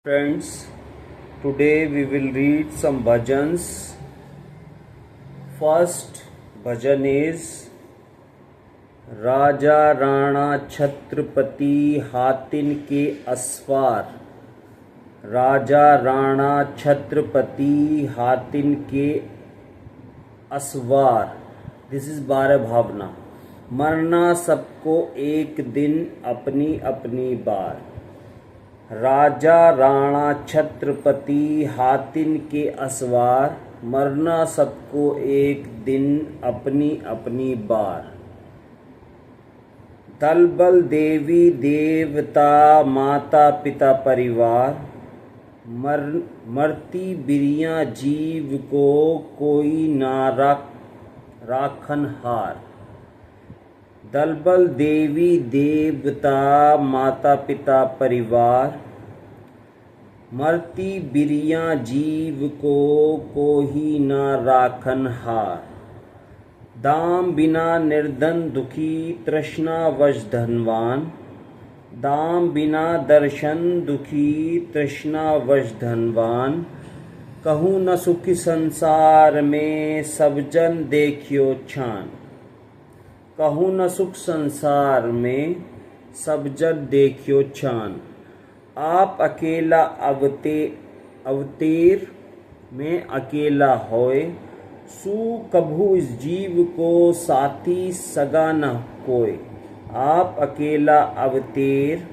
Friends, today we will read some bhajans. First bhajan is राजा राणा छत्रपति हातिन के अस्वार। राजा राणा छत्रपति हातिन के अस्वार। This is बारह भावना। मरना सबको एक दिन अपनी अपनी बार। राजा राणा छत्रपति हातिन के अस्वार। मरना सबको एक दिन अपनी अपनी बार। दल बल देवी देवता माता पिता परिवार। मरती बिरिया जीव को कोई ना राखन हार। दल बल देवी देवता माता पिता परिवार। मरती बिरिया जीव को कोई ना राखन हार। दाम बिना निर्धन दुखी तृष्णा वश धनवान। दाम बिना दर्शन दुखी तृष्णा वश धनवान। कहूँ न सुख संसार में सब जन देखियो छान। कहूँ न सुख संसार में सब जन देखियो छान। आप अकेला अवतेर में अकेला होए। सू कभू इस जीव को साथी सगा न कोय। आप अकेला अवतेर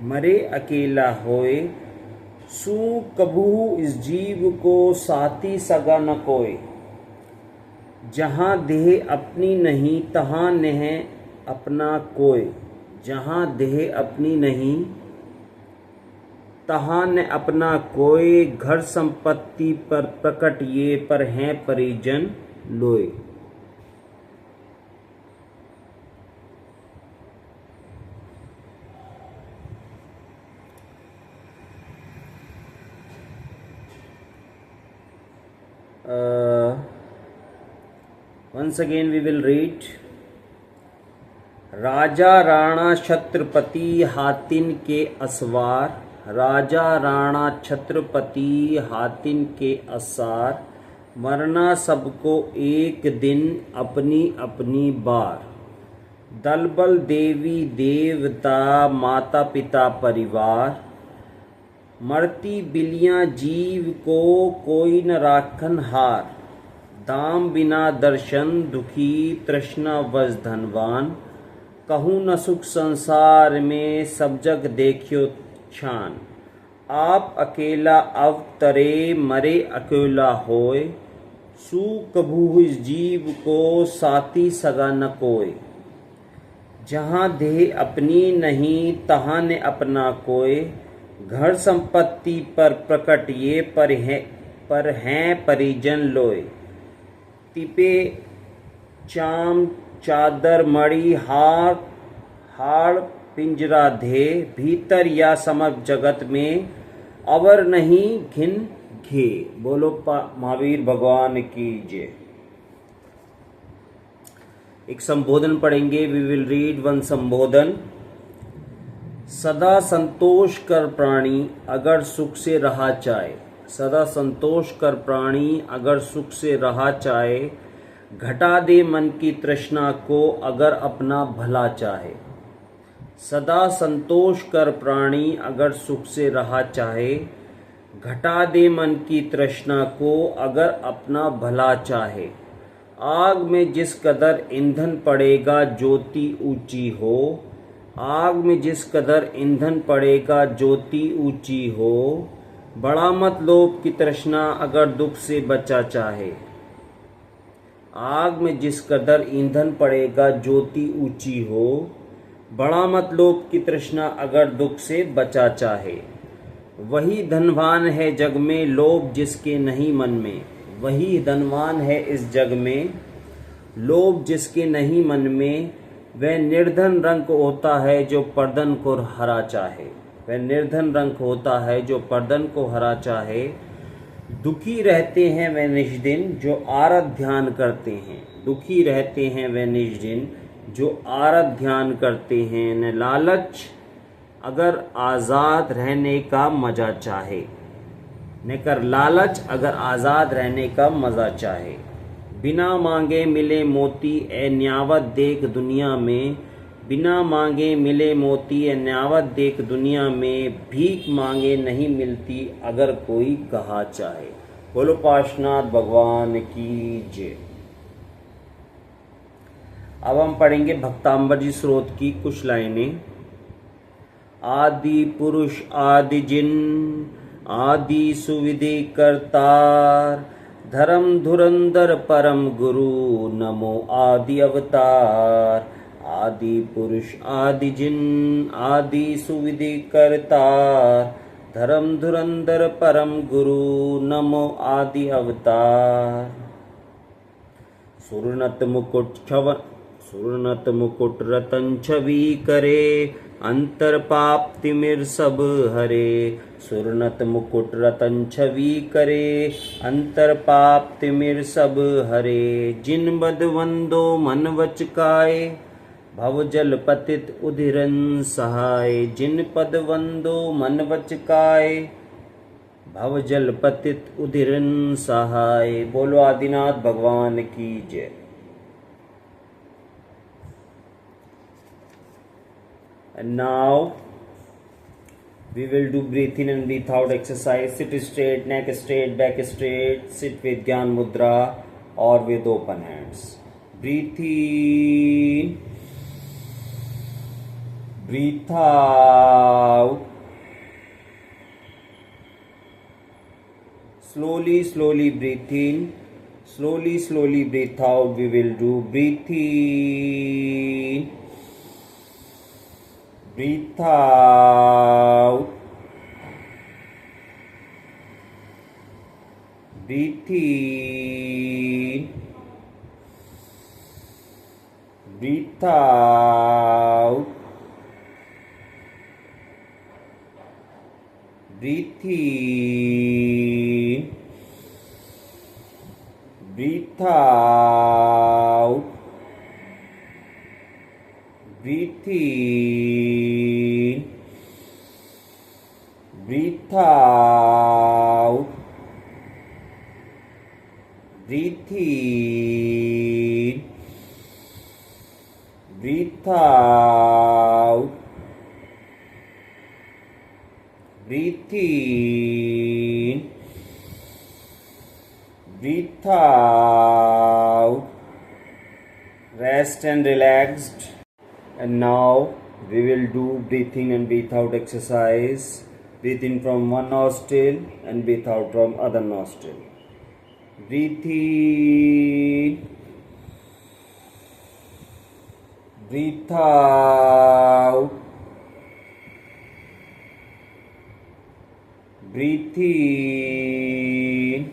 मरे अकेला होए। सू कभू इस जीव को साथी सगा न कोय। जहाँ देह अपनी नहीं तहाँ नेह अपना कोय। जहाँ देह अपनी नहीं तहाँ न अपना कोय। घर संपत्ति पर प्रकट ये पर हैं परिजन लोय। Once again we will read. राजा राणा छत्रपति हातिन के अस्वार। राजा राणा छत्रपति हातिन के अस्वार। मरना सबको एक दिन अपनी अपनी बार। दल बल देवी देवता माता पिता परिवार। मरती बिलियाँ जीव को कोई न राखन हार। दाम बिना दर्शन दुखी तृष्णा वश धनवान। कहूँ न सुख संसार में सब जग देखियो छान। आप अकेला अवतरे मरे अकेला होय। सू कभू इस जीव को साथी सगा न कोय। जहाँ देह अपनी नहीं तहाँ ने अपना कोय। घर संपत्ति पर प्रकट ये पर हैं परिजन लोय। तिपे चाम चादर मणि हाड़ पिंजरा धे। भीतर या समझ जगत में अवर नहीं घिन घे। बोलो महावीर भगवान की जय। एक संबोधन पढ़ेंगे। वी विल रीड वन संबोधन। सदा संतोष कर प्राणी अगर सुख से रहा चाहे। सदा संतोष कर प्राणी अगर सुख से रहा चाहे। घटा दे मन की तृष्णा को अगर अपना भला चाहे। सदा संतोष कर प्राणी अगर सुख से रहा चाहे। घटा दे मन की तृष्णा को अगर अपना भला चाहे। आग में जिस कदर ईंधन पड़ेगा ज्योति ऊंची हो। आग में जिस कदर ईंधन पड़ेगा ज्योति ऊंची हो। बड़ा मत लोभ की तृष्णा अगर दुख से बचा चाहे। आग में जिस कदर ईंधन पड़ेगा ज्योति ऊंची हो। बड़ा मत लोभ की तृष्णा अगर दुख से बचा चाहे। वही धनवान है जग में लोभ जिसके नहीं मन में। वही धनवान है इस जग में लोभ जिसके नहीं मन में। वह निर्धन रंग होता है जो पर्दन को हरा चाहे। वह निर्धन रंग होता है जो पर्दन को हरा चाहे। दुखी रहते हैं वे निज दिन जो आरत ध्यान करते हैं। दुखी रहते हैं वे निज दिन जो आरत ध्यान करते हैं। न लालच अगर आज़ाद रहने का मजा चाहे। नेकर लालच अगर आज़ाद रहने का मजा चाहे। बिना मांगे मिले मोती ए न्यावत देख दुनिया में, बिना मांगे मिले मोती ए न्यावत देख दुनिया में, भीख मांगे नहीं मिलती अगर कोई कहा चाहे। बोलो पार्श्वनाथ भगवान की जय। अब हम पढ़ेंगे भक्तांबर जी स्रोत की कुछ लाइनें। आदि पुरुष आदि जिन, आदि सुविधि करतार, धर्म धुरंधर परम गुरु, नमो आदि अवतार। आदि पुरुष आदि जिन, आदि सुविधि करतार, धर्म धुरंधर परम गुरु, नमो आदि अवतार। सुरनत मुकुट रतन छवि करे, अंतर पाप तिमिर सब हरे। सुरनत मुकुट रतन छवि करे, अंतर पाप तिमिर सब हरे। जिन बद वंदो मन वचकाए, भव जल पतित उधिरन सहाय। जिन पद वंदो मन वचकाए, भव जल पतित उधिरन सहाय। बोलो आदिनाथ भगवान की जय। And now we will do breathe in and breathe out exercise. Sit straight, neck straight, back straight. Sit with Gyan Mudra or with open hands. Breathe in, breathe out. Slowly, slowly breathe in. Slowly, slowly breathe out. We will do breathe in, breathe out, breathe in, breathe out, breathe in, breathe out, breathe in, breathe out, breathe in, breathe out, breathe in, breathe out. Rest and relaxed. And now we will do breathe in and breathe out exercise. Breathe in from one nostril and breathe out from other nostril. Breathe in, breathe out, breathe in,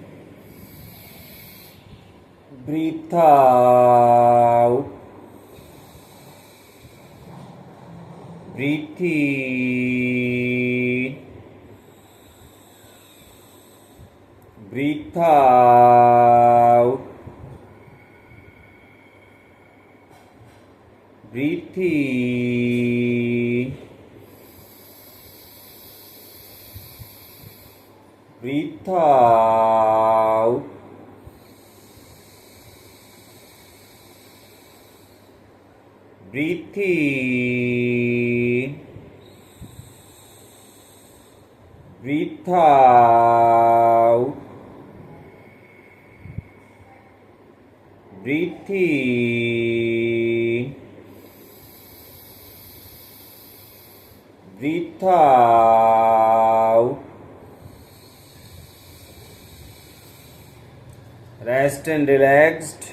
breathe out, breathe in, breathe out, breathe in, breathe out, breathe in, breathe out, breathe in, breathe out. Rest and relaxed.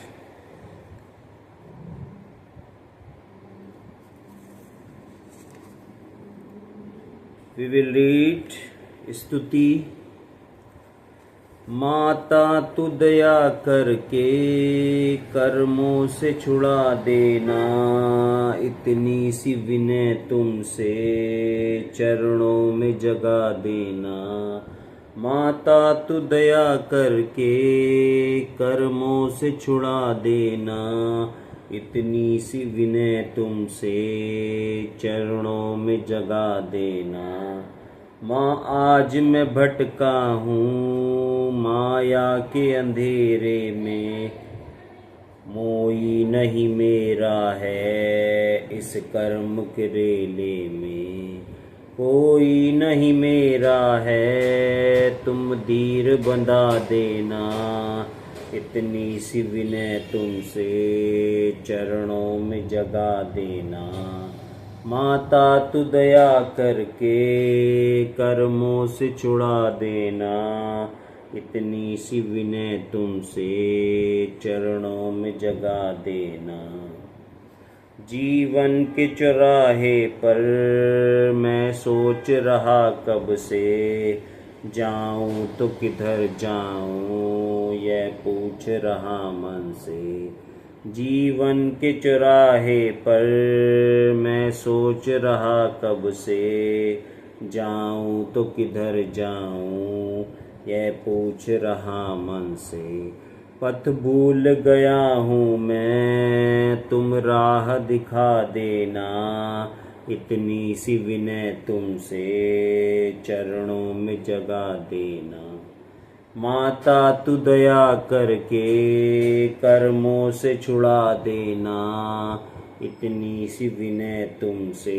We will read स्तुति। माता तू दया करके कर्मों से छुड़ा देना, इतनी सी विनय तुमसे चरणों में जगा देना। माता तू दया करके कर्मों से छुड़ा देना, इतनी सी विनय तुमसे चरणों में जगा देना। माँ आज मैं भटका हूँ माया के अंधेरे में, मोई नहीं मेरा है इस कर्म के रेले में। कोई नहीं मेरा है तुम धीर बंधा देना, इतनी सी विनय तुमसे चरणों में जगा देना। माता तू दया करके कर्मों से छुड़ा देना, इतनी सी विनय तुमसे चरणों में जगा देना। जीवन के चौराहे पर मैं सोच रहा कब से, जाऊं तो किधर जाऊं यह पूछ रहा मन से। जीवन के चौराहे पर मैं सोच रहा कब से, जाऊं तो किधर जाऊं यह पूछ रहा मन से। पथ भूल गया हूँ मैं तुम राह दिखा देना, इतनी सी विनय तुमसे चरणों में जगा देना। माता तू दया करके कर्मों से छुड़ा देना, इतनी सी विनय तुमसे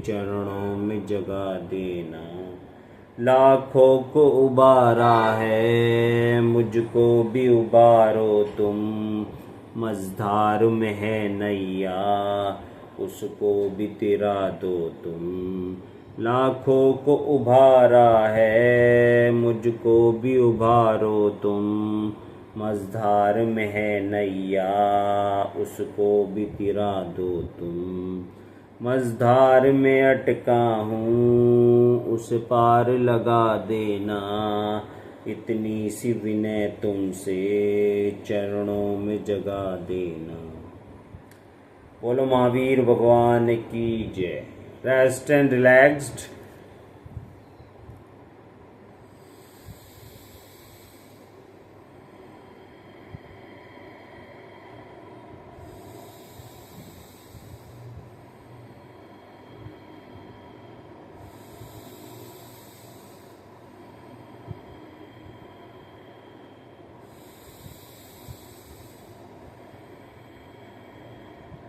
चरणों में जगा देना। लाखों को उबारा है मुझको भी उबारो तुम, मझधार में है नैया उसको भी तिरा दो तुम। लाखों को उबारा है मुझको भी उबारो तुम, मझधार में है नैया उसको भी तिरा दो तुम। मझधार में अटका हूँ उस पार लगा देना, इतनी सी विनय तुमसे चरणों में जगा देना। बोलो महावीर भगवान की जय। Rest and relaxed.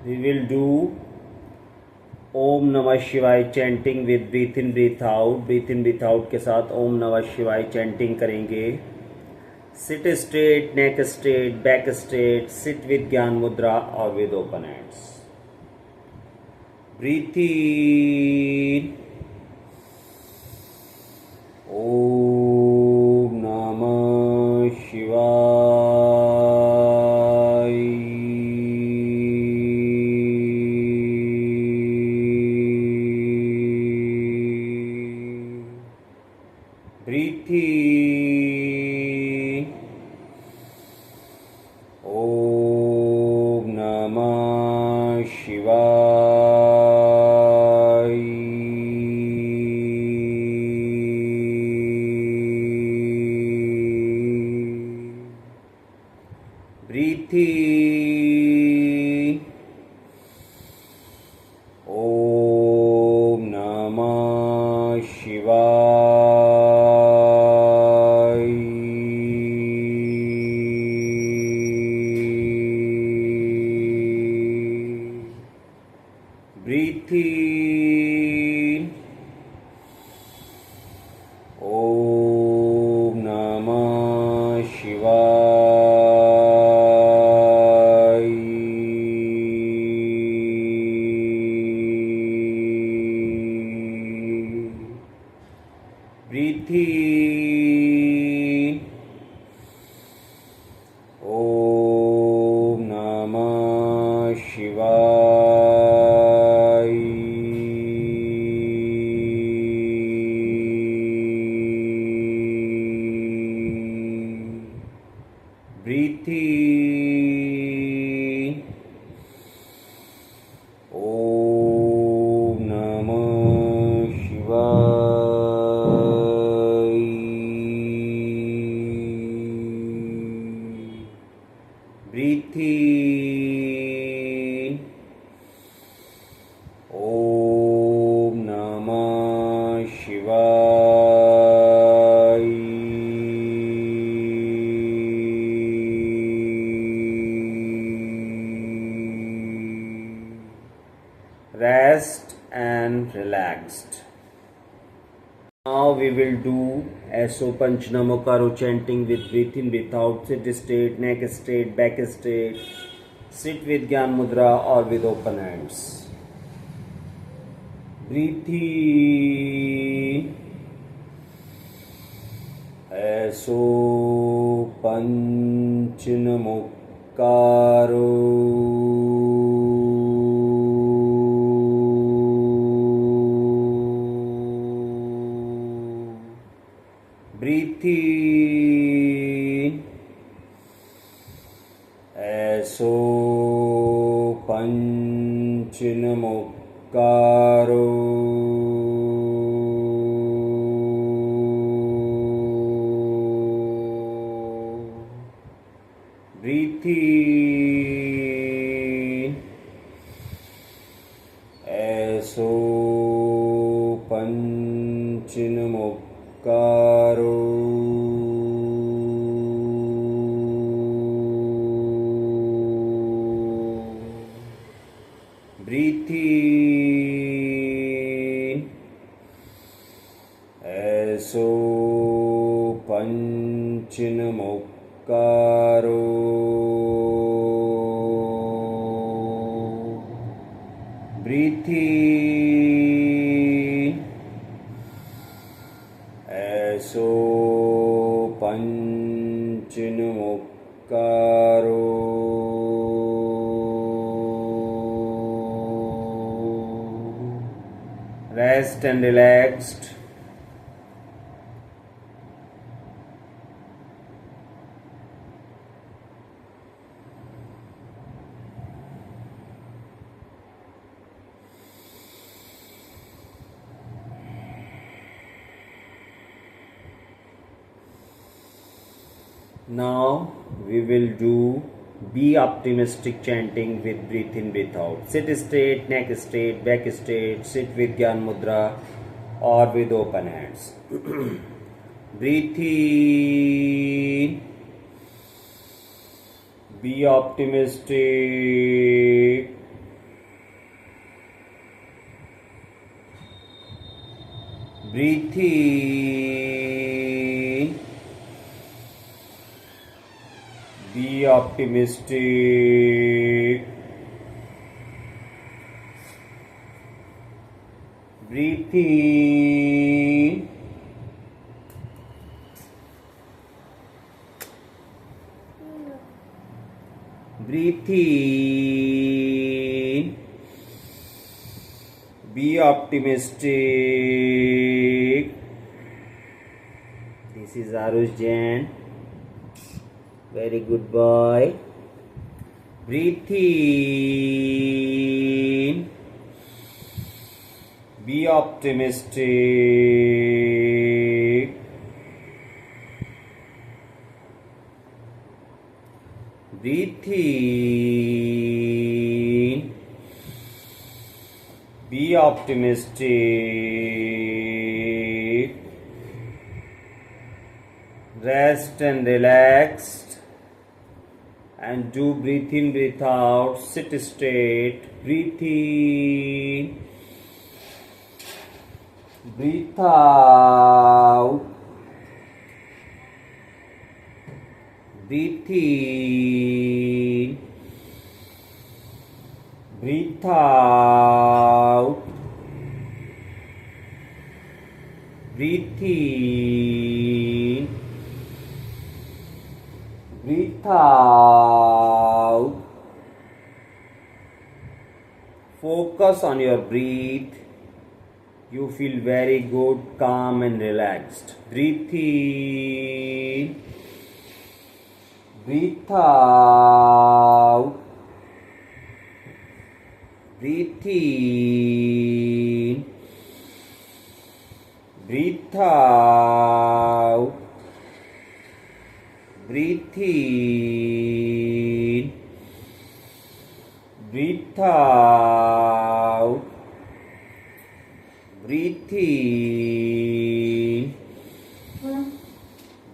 We will do Om Namah Shivaya chanting with breathe in breathe out. Breathe in breathe out के साथ ओम नमः शिवाय चैंटिंग करेंगे। Sit straight, neck straight, back straight, sit with gyan mudra और with open hands. Breathe in Om Namah Shivaya. Breathe in. Om Namah Shivaya. Breathe in. Om Namah Shivaya. Breathe in. Om Namah Shivaya. Breathe in. Om Namah Shivaya. Breathe in. Om Namah Shivaya. Breathe in. relaxed. Now we will do SO Panchanamukaro chanting with breathe in, breathe out, sit straight, neck straight, back straight, sit with Gyan Mudra or with open hands. Breathe in. SO Panchanamukaro. Breathe in. SO Panchanamukaro. Breathe in. SO Panchanamukaro. Breathe in. SO Panchanamukaro. Breathe in. SO Panchanamukaro. Rest and relaxed. Now we will do Be Optimistic chanting with breathe in, breathe out. Sit straight, neck straight, back straight, sit with Gyan Mudra or with open hands. Breathe in. Be optimistic. Breathe in. Be optimistic. Breathe in. Breathe in. Be optimistic. This is Arush Jain. Very good boy. Breathe in. Be optimistic. Breathe in. Be optimistic. Rest and relaxed. And do breathe in, breathe out. Sit straight. Breathe in. Breathe out. Breathe in. Breathe out. Breathe in. Breathe out. Focus on your breath. You feel very good, calm and relaxed. Breathe in. Breathe out. Breathe in. Breathe out. Breathe in. Breathe out. Breathe in.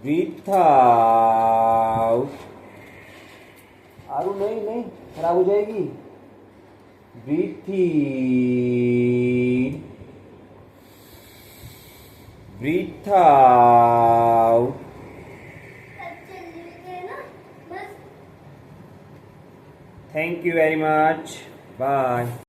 Breathe out. आरू नहीं नहीं खराब हो जाएगी. Breathe in. Breathe out. Thank you very much, bye.